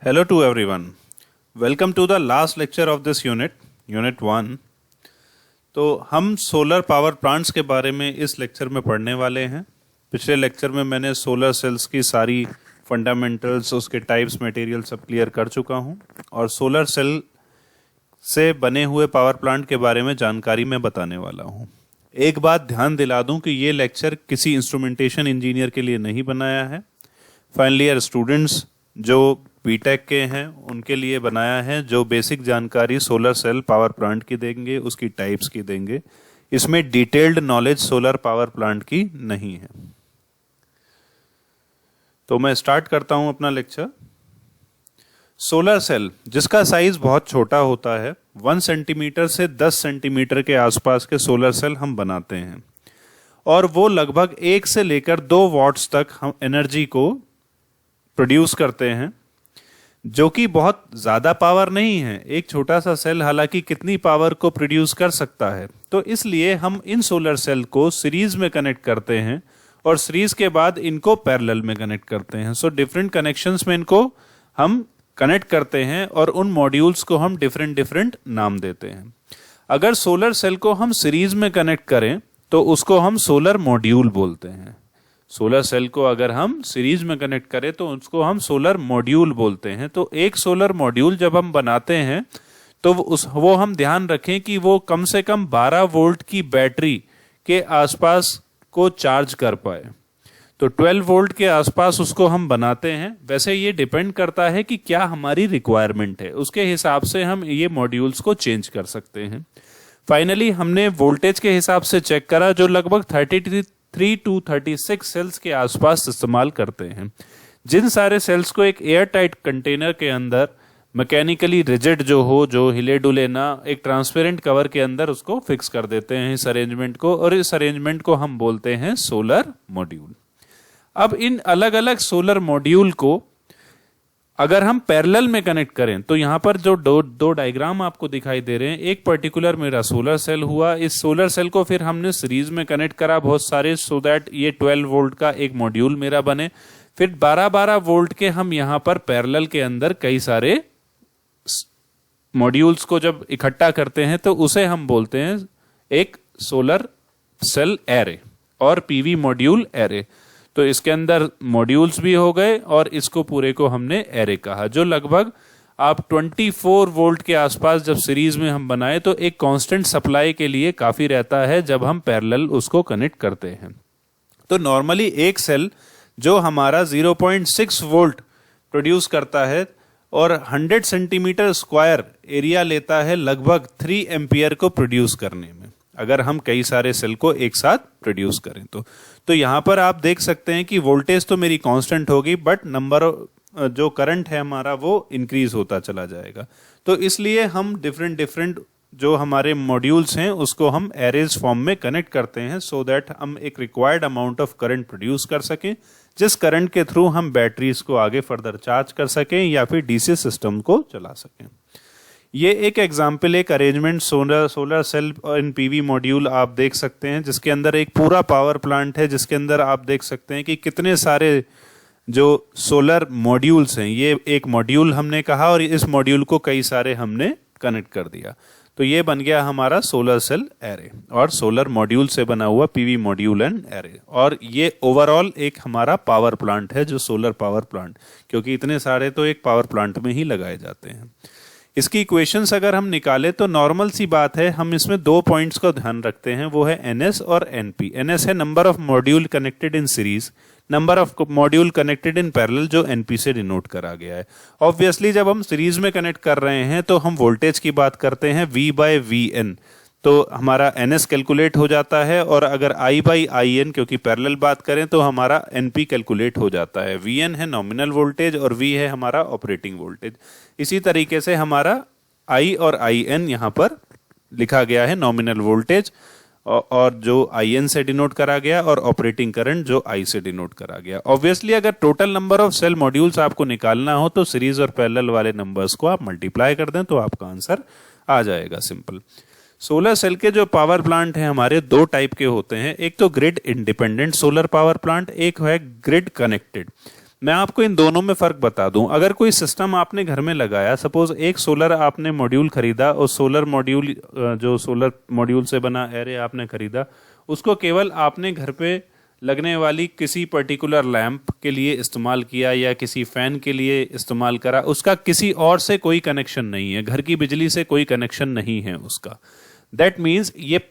Hello to everyone. Welcome to the last lecture of this unit 1. तो हम solar power plants के बारे में इस लेक्चर में पढ़ने वाले हैं. पिछले लेक्चर में मैंने सोलर सेल्स की सारी फंडामेंटल्स, उसके टाइप्स, मटेरियल सब क्लियर कर चुका हूं और सोलर सेल से बने हुए पावर प्लांट के बारे में जानकारी मैं बताने वाला हूं. एक बात ध्यान दिला दूं कि ये लेक्चर किसी इंस्ट्रूमेंटेशन इंजीनियर के लिए नहीं बनाया है. फाइनल ईयर स्टूडेंट्स जो बीटेक के हैं उनके लिए बनाया है, जो बेसिक जानकारी सोलर सेल पावर प्लांट की देंगे, उसकी टाइप्स की देंगे. इसमें detailed knowledge solar power plant की नहीं है. तो मैं स्टार्ट करता हूं अपना लेक्चर. सोलर सेल जिसका साइज बहुत छोटा होता है, 1 सेंटीमीटर से 10 सेंटीमीटर के आसपास के सोलर सेल हम बनाते हैं और वो लगभग 1 से लेकर 2 वॉट्स तक हम एनर्जी को प्रोड्यूस करते हैं, जो कि बहुत ज्यादा पावर नहीं है. एक छोटा सा सेल हालांकि कितनी पावर को प्रोड्यूस कर सकता है. तो इसलिए हम इन सोलर सेल को सीरीज में कनेक्ट करते हैं और सीरीज के बाद इनको पैरेलल में कनेक्ट करते हैं. सो डिफरेंट कनेक्शंस में इनको हम कनेक्ट करते हैं और उन मॉड्यूल्स को हम डिफरेंट नाम देते हैं. अगर सोलर सेल को हम सीरीज में कनेक्ट करें तो उसको हम सोलर मॉड्यूल बोलते हैं. सोलर सेल को अगर हम सीरीज में कनेक्ट करें तो उसको हम सोलर मॉड्यूल बोलते हैं. तो एक सोलर मॉड्यूल जब हम बनाते हैं तो वो हम ध्यान रखें कि वो कम से कम 12 वोल्ट की बैटरी के आसपास को चार्ज कर पाए. तो 12 वोल्ट के आसपास उसको हम बनाते हैं. वैसे ये डिपेंड करता है कि क्या हमारी रिक्वायरमेंट है, उसके हिसाब से हम ये मॉड्यूल्स को चेंज कर सकते हैं. फाइनली हमने वोल्टेज के हिसाब से चेक करा, जो लगभग 33 to 36 सेल्स के आसपास इस्तेमाल करते हैं. जिन सारे सेल्स को एक एयर टाइट कंटेनर के अंदर मैकेनिकली रिजिड जो हो, जो हिले डुले ना, एक ट्रांसपेरेंट कवर के अंदर उसको फिक्स कर देते हैं, इस अरेंजमेंट को, और इस अरेंजमेंट को हम बोलते हैं सोलर मॉड्यूल. अब इन अलग अलग सोलर मॉड्यूल को अगर हम पैरेलल में कनेक्ट करें तो यहां पर जो दो डायग्राम आपको दिखाई दे रहे हैं, एक पर्टिकुलर मेरा सोलर सेल हुआ. इस सोलर सेल को फिर हमने सीरीज में कनेक्ट करा बहुत सारे, सो दैट ये 12 वोल्ट का एक मॉड्यूल मेरा बने. फिर 12-12 वोल्ट के हम यहां पर पैरेलल के अंदर कई सारे मॉड्यूल्स को जब इकट्ठा करते हैं तो उसे हम बोलते हैं एक सोलर सेल एरे और पीवी मॉड्यूल एरे. तो इसके अंदर मॉड्यूल्स भी हो गए और इसको पूरे को हमने एरे कहा, जो लगभग आप 24 वोल्ट के आसपास जब सीरीज में हम बनाए तो एक कांस्टेंट सप्लाई के लिए काफी रहता है जब हम पैरेलल उसको कनेक्ट करते हैं. तो नॉर्मली एक सेल जो हमारा 0.6 वोल्ट प्रोड्यूस करता है और 100 सेंटीमीटर स्क्वायर एरिया लेता है लगभग 3 एम्पियर को प्रोड्यूस करने में, अगर हम कई सारे सेल को एक साथ प्रोड्यूस करें तो यहां पर आप देख सकते हैं कि वोल्टेज तो मेरी कांस्टेंट होगी, बट नंबर जो करंट है हमारा वो इंक्रीज होता चला जाएगा. तो इसलिए हम डिफरेंट जो हमारे मॉड्यूल्स हैं उसको हम एरेज फॉर्म में कनेक्ट करते हैं, सो दैट हम एक required amount of current produce कर सकें, जिस करंट के थ्रू हम बैटरीज को आगे फर्दर चार्ज कर सकें या फिर डीसी सिस्टम को चला सकें. ये एक एग्जाम्पल, एक अरेंजमेंट सोलर सेल इन पीवी मॉड्यूल आप देख सकते हैं, जिसके अंदर एक पूरा पावर प्लांट है, जिसके अंदर आप देख सकते हैं कि कितने सारे जो सोलर मॉड्यूल्स हैं. ये एक मॉड्यूल हमने कहा और इस मॉड्यूल को कई सारे हमने कनेक्ट कर दिया. तो ये बन गया हमारा सोलर सेल एरे और सोलर मॉड्यूल से बना हुआ पीवी मॉड्यूल एंड एरे. और ये ओवरऑल एक हमारा पावर प्लांट है, जो सोलर पावर प्लांट, क्योंकि इतने सारे तो एक पावर प्लांट में ही लगाए जाते हैं. इसकी इक्वेशंस अगर हम निकालें तो नॉर्मल सी बात है, हम इसमें 2 पॉइंट्स को ध्यान रखते हैं, वो है NS और NP. NS है number of module connected in series, number of module connected in parallel, जो NP से डिनोट करा गया है. ऑब्वियसली जब हम सीरीज में कनेक्ट कर रहे हैं तो हम वोल्टेज की बात करते हैं V/VN, तो हमारा NS कैलकुलेट हो जाता है, और अगर I/IN क्योंकि पैरेलल बात करें तो हमारा NP कैलकुलेट हो जाता है. VN है नॉमिनल वोल्टेज और V है हमारा ऑपरेटिंग वोल्टेज. इसी तरीके से हमारा I और IN यहाँ पर लिखा गया है नॉमिनल वोल्टेज, और जो IN से डिनोट करा गया, और ऑपरेटिंग करंट जो I से डिनोट करा गया. ऑब्वियसली अगर total number of cell modules आपको निकालना हो तो सीरीज और पैरेलल वाले नंबर्स को आप मल्टीप्लाई कर दें तो आपका आंसर आ जाएगा, सिंपल. सोलर सेल के जो पावर प्लांट हैं हमारे 2 टाइप के होते हैं. एक तो grid independent solar power plant, एक है ग्रिड कनेक्टेड. मैं आपको इन दोनों में फर्क बता दूं। अगर कोई सिस्टम आपने घर में लगाया, सपोज एक सोलर आपने मॉड्यूल खरीदा और सोलर मॉड्यूल जो सोलर मॉड्यूल से बना एरे आपने खरीदा, उसको केवल आपने घर पे लगने वाली किसी पर्टिकुलर लैंप के लिए इस्तेमाल किया या किसी फैन के लिए इस्तेमाल करा, उसका किसी और से कोई कनेक्शन नहीं है, घर की बिजली से कोई कनेक्शन नहीं है उसका। दैट मीन्स ये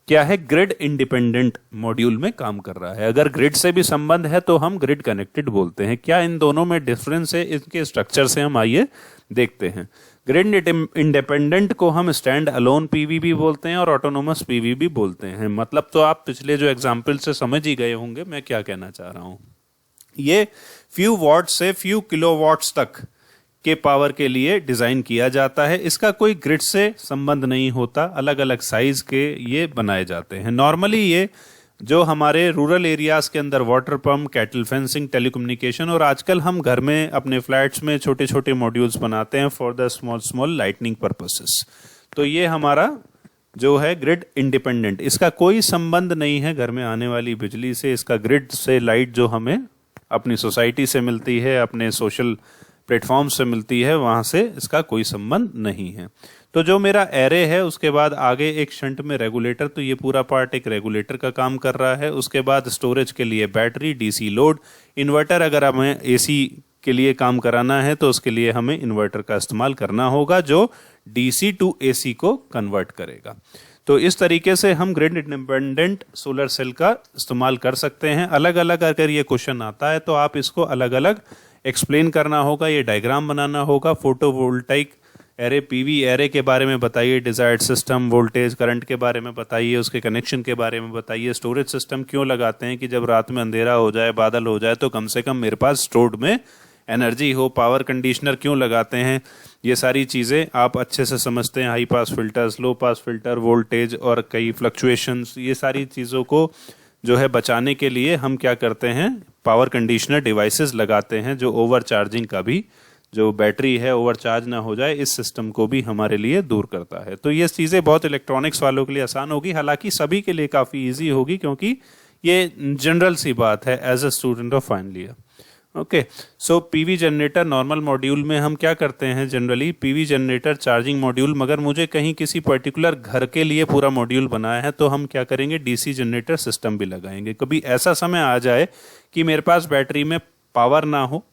क्या है, ग्रिड इंडिपेंडेंट मॉड्यूल में काम कर रहा है। अगर ग्रिड से भी संबंध है तो हम ग्रिड कनेक्टेड बोलते हैं। क्या इन दोनों में डिफरेंस है, इनके स्ट्रक्चर से हम आइए देखते हैं। ग्रिड इंडिपेंडेंट को हम स्टैंड अलोन पीवी भी बोलते हैं और ऑटोनोमस पीवी भी बोलते हैं। मतलब तो आप पिछले जो एग्जाम्पल से समझ ही गए होंगे मैं क्या कहना चाह रहा हूं। ये फ्यू वॉट से फ्यू किलोवाट्स तक के पावर के लिए डिजाइन किया जाता है। इसका कोई ग्रिड से संबंध नहीं होता, अलग अलग साइज के ये बनाए जाते हैं। नॉर्मली ये जो हमारे रूरल एरियाज के अंदर water pump, cattle fencing, telecommunication और आजकल हम घर में अपने फ्लैट्स में छोटे छोटे मॉड्यूल्स बनाते हैं for the small small lightning purposes. तो ये हमारा जो है ग्रिड इंडिपेंडेंट, इसका कोई संबंध नहीं है घर में आने वाली बिजली से। इसका ग्रिड से लाइट जो हमें अपनी सोसाइटी से मिलती है, अपने सोशल प्लेटफॉर्म से मिलती है, वहां से इसका कोई संबंध नहीं है। तो जो मेरा एरे है उसके बाद आगे एक शंट में रेगुलेटर, तो ये पूरा पार्ट एक रेगुलेटर का काम कर रहा है। उसके बाद स्टोरेज के लिए बैटरी, डीसी लोड, इन्वर्टर। अगर हमें एसी के लिए काम कराना है तो उसके लिए हमें इन्वर्टर का इस्तेमाल करना होगा जो डीसी टू एसी को कन्वर्ट करेगा। तो इस तरीके से हम ग्रिड इंडिपेंडेंट सोलर सेल का इस्तेमाल कर सकते हैं। अलग अलग अगर ये क्वेश्चन आता है तो आप इसको अलग अलग एक्सप्लेन करना होगा, ये डायग्राम बनाना होगा। फोटोवोल्टाइक एरे, पीवी एरे के बारे में बताइए, डिजायर्ड सिस्टम, वोल्टेज, करंट के बारे में बताइए, उसके कनेक्शन के बारे में बताइए, स्टोरेज सिस्टम क्यों लगाते हैं कि जब रात में अंधेरा हो जाए, बादल हो जाए तो कम से कम मेरे पास स्टोर्ड में एनर्जी हो। पावर कंडीशनर क्यों लगाते हैं, ये सारी चीज़ें आप अच्छे से समझते हैं। हाई पास फिल्टर्स, लो पास फिल्टर, वोल्टेज और कई फ्लक्चुएशंस, ये सारी चीज़ों को जो है बचाने के लिए हम क्या करते हैं, पावर कंडीशनर डिवाइसेस लगाते हैं जो ओवर चार्जिंग का भी, जो बैटरी है ओवर चार्ज ना हो जाए, इस सिस्टम को भी हमारे लिए दूर करता है। तो ये चीज़ें बहुत इलेक्ट्रॉनिक्स वालों के लिए आसान होगी, हालांकि सभी के लिए काफ़ी इजी होगी क्योंकि ये जनरल सी बात है as a student of final year. Okay, so PV generator normal module में हम क्या करते हैं, generally PV generator charging module. मगर मुझे कहीं किसी पर्टिकुलर घर के लिए पूरा मॉड्यूल बनाया है तो हम क्या करेंगे, डीसी जनरेटर सिस्टम भी लगाएंगे। कभी ऐसा समय आ जाए कि मेरे पास बैटरी में पावर ना हो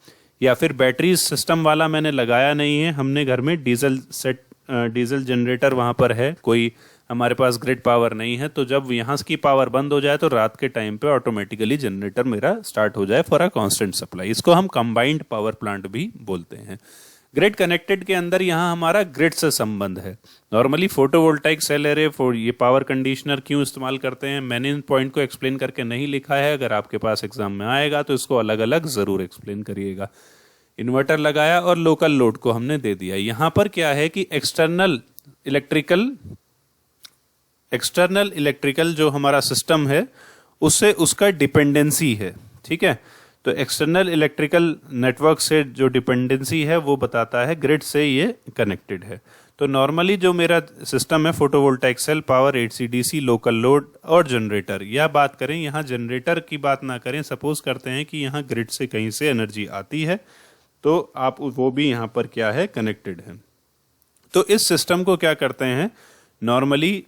या फिर बैटरी सिस्टम वाला मैंने लगाया नहीं है, हमने घर में डीजल जनरेटर वहाँ पर है, कोई हमारे पास ग्रिड पावर नहीं है, तो जब यहाँ की पावर बंद हो जाए तो रात के टाइम पे ऑटोमेटिकली जनरेटर मेरा स्टार्ट हो जाए फॉर अ कांस्टेंट सप्लाई। इसको हम कंबाइंड पावर प्लांट भी बोलते हैं। ग्रिड कनेक्टेड के अंदर यहाँ हमारा ग्रिड से संबंध है। नॉर्मली फोटोवोल्टाइक सेल एरे, ये पावर कंडीशनर क्यों इस्तेमाल करते हैं, मैंने इन पॉइंट को एक्सप्लेन करके नहीं लिखा है, अगर आपके पास एग्जाम में आएगा तो इसको अलग अलग जरूर एक्सप्लेन करिएगा। इन्वर्टर लगाया और लोकल लोड को हमने दे दिया। यहाँ पर क्या है कि एक्सटर्नल इलेक्ट्रिकल जो हमारा सिस्टम है उससे उसका डिपेंडेंसी है, ठीक है। तो एक्सटर्नल इलेक्ट्रिकल नेटवर्क से जो डिपेंडेंसी है वो बताता है ग्रिड से ये कनेक्टेड है। तो नॉर्मली जो मेरा सिस्टम है, photovoltaic cell, power, HCDC, local load और जनरेटर, या बात करें यहाँ जनरेटर की बात ना करें, सपोज करते हैं कि यहाँ ग्रिड से कहीं से एनर्जी आती है तो आप वो भी यहाँ पर क्या है, कनेक्टेड है। तो इस सिस्टम को क्या करते हैं, नॉर्मली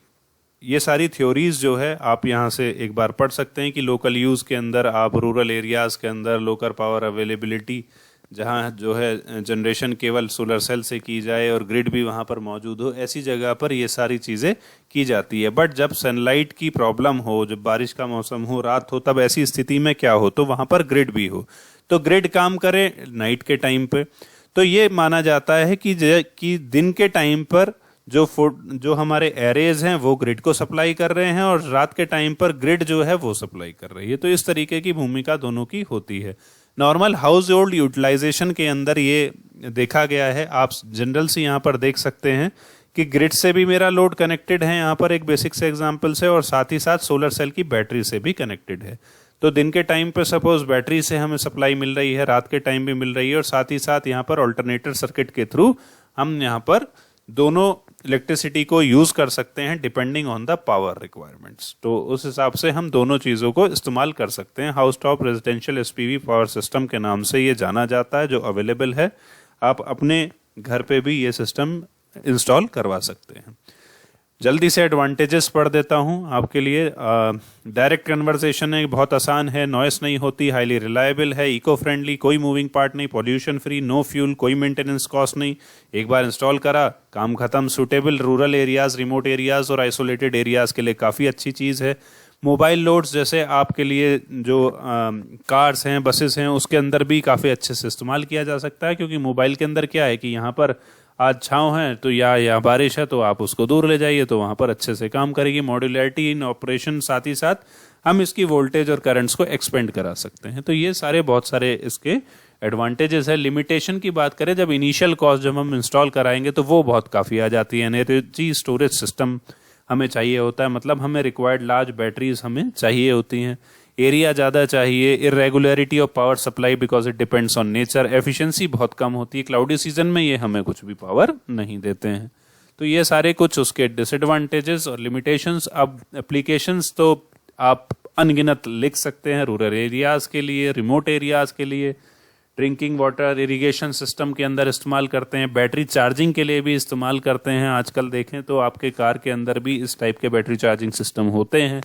ये सारी थ्योरीज जो है आप यहाँ से एक बार पढ़ सकते हैं कि लोकल यूज़ के अंदर आप रूरल एरियाज़ के अंदर लोकल पावर अवेलेबिलिटी, जहाँ जो है जनरेशन केवल सोलर सेल से की जाए और ग्रिड भी वहाँ पर मौजूद हो, ऐसी जगह पर ये सारी चीज़ें की जाती है। बट जब सनलाइट की प्रॉब्लम हो, जब बारिश का मौसम हो, रात हो, तब ऐसी स्थिति में क्या हो, तो वहाँ पर ग्रिड भी हो, तो ग्रिड काम करे नाइट के टाइम पे। तो ये माना जाता है कि दिन के टाइम पर जो हमारे एरेज हैं वो ग्रिड को सप्लाई कर रहे हैं और रात के टाइम पर ग्रिड जो है वो सप्लाई कर रही है। तो इस तरीके की भूमिका दोनों की होती है। नॉर्मल हाउस होल्ड यूटिलाइजेशन के अंदर ये देखा गया है, आप जनरल से यहाँ पर देख सकते हैं कि ग्रिड से भी मेरा लोड कनेक्टेड है यहाँ पर एक बेसिक से एग्जाम्पल से, और साथ ही साथ सोलर सेल की बैटरी से भी कनेक्टेड है। तो दिन के टाइम पे सपोज बैटरी से हमें सप्लाई मिल रही है, रात के टाइम भी मिल रही है, और साथ ही साथ यहाँ पर ऑल्टरनेटर सर्किट के थ्रू हम यहाँ पर दोनों इलेक्ट्रिसिटी को यूज कर सकते हैं depending on the power requirements. तो उस हिसाब से हम दोनों चीज़ों को इस्तेमाल कर सकते हैं। House top residential SPV power system के नाम से ये जाना जाता है, जो अवेलेबल है। आप अपने घर पे भी ये सिस्टम इंस्टॉल करवा सकते हैं। जल्दी से एडवांटेजेस पढ़ देता हूँ आपके लिए। डायरेक्ट कन्वर्सेशन है, बहुत आसान है, नॉइस नहीं होती, हाईली रिलायबल है, इको फ्रेंडली, कोई मूविंग पार्ट नहीं, पॉल्यूशन फ्री, नो फ्यूल, कोई मेंटेनेंस कॉस्ट नहीं, एक बार इंस्टॉल करा काम खत्म। Suitable rural areas, remote areas और आइसोलेटेड एरियाज के लिए काफ़ी अच्छी चीज़ है। मोबाइल लोड्स जैसे आपके लिए जो कार्स हैं, बसेस हैं, उसके अंदर भी काफ़ी अच्छे से इस्तेमाल किया जा सकता है, क्योंकि मोबाइल के अंदर क्या है कि यहाँ पर आज छाँव है तो या बारिश है तो आप उसको दूर ले जाइए तो वहाँ पर अच्छे से काम करेगी। मॉड्यूलरिटी इन ऑपरेशन, साथ ही साथ हम इसकी वोल्टेज और करंट्स को एक्सपेंड करा सकते हैं। तो ये सारे बहुत सारे इसके एडवांटेजेस है। लिमिटेशन की बात करें, जब इनिशियल कॉस्ट जब हम इंस्टॉल कराएंगे तो वो बहुत काफ़ी आ जाती है। एनर्जी स्टोरेज सिस्टम हमें चाहिए होता है, मतलब हमें रिक्वायर्ड लार्ज बैटरीज हमें चाहिए होती हैं। एरिया ज़्यादा चाहिए। Irregularity of power supply because it depends on nature. Efficiency बहुत कम होती है। क्लाउडी सीजन में ये हमें कुछ भी पावर नहीं देते हैं। तो ये सारे कुछ उसके डिसएडवांटेजेस और लिमिटेशंस। अब एप्लीकेशंस तो आप अनगिनत लिख सकते हैं, रूरल एरियाज़ के लिए, रिमोट एरियाज़ के लिए, ड्रिंकिंग वाटर, इरिगेशन सिस्टम के अंदर इस्तेमाल करते हैं, बैटरी चार्जिंग के लिए भी इस्तेमाल करते हैं। आजकल देखें तो आपके कार के अंदर भी इस टाइप के बैटरी चार्जिंग सिस्टम होते हैं।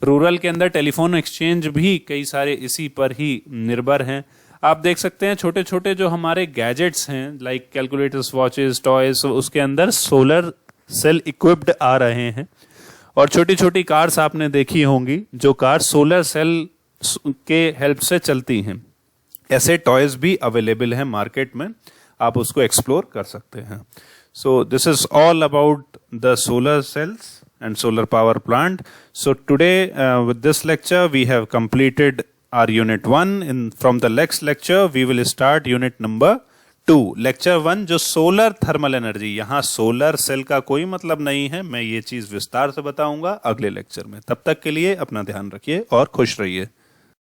रूरल के अंदर टेलीफोन एक्सचेंज भी कई सारे इसी पर ही निर्भर हैं। आप देख सकते हैं छोटे छोटे जो हमारे गैजेट्स हैं, लाइक कैलकुलेटर्स, वॉचेस, टॉयज, उसके अंदर सोलर सेल इक्विप्ड आ रहे हैं। और छोटी छोटी कार्स आपने देखी होंगी जो कार सोलर सेल के हेल्प से चलती हैं। ऐसे टॉयज भी अवेलेबल हैं मार्केट में, आप उसको एक्सप्लोर कर सकते हैं। So this is all about the solar cells and solar power plant. So today with this lecture we have completed our unit 1. From the next lecture we will start unit number 2. lecture 1 जो solar thermal energy, यहाँ solar cell का कोई मतलब नहीं है, मैं ये चीज विस्तार से बताऊंगा अगले लेक्चर में। तब तक के लिए अपना ध्यान रखिए और खुश रहिए।